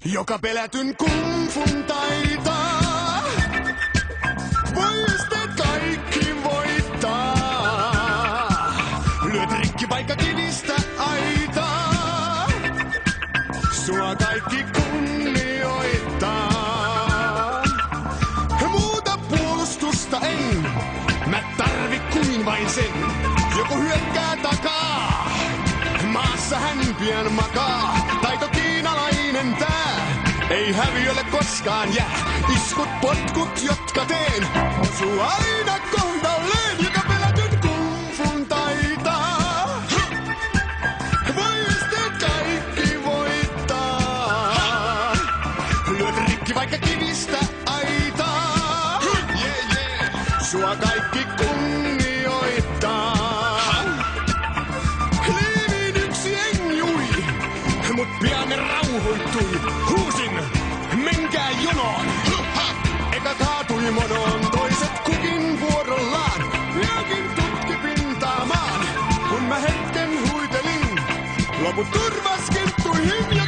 joka pelätyn kungfun taitaa. Voi esteet kaikki voittaa. Lyöt rikki vaikka kivistä aitaa. Sua kaikki kunnioittaa. Muuta puolustusta en mä tarvi kuin vain sen. Joku hyökkää takaa. Maassa hän pian makaa. Taito kiinalainen tää. Ei häviölle koskaan jää. Iskut, potkut, jotka teen. Osu aina kohdalleen. Joka pelätyn kungfun taitaa. Voi esteet kaikki voittaa. Lyöt rikki vaikka kivistä aitaa. Sua kaikki kunnioittaa. Liivin yksi enjui, mut pian ne rauhoittui. Huusin, menkää jonoon. Eka kaatui monoon, toiset kukin vuorollaan. Jokin tutki pintaamaan, kun mä hetken huitelin. Loput turvas kenttuihin.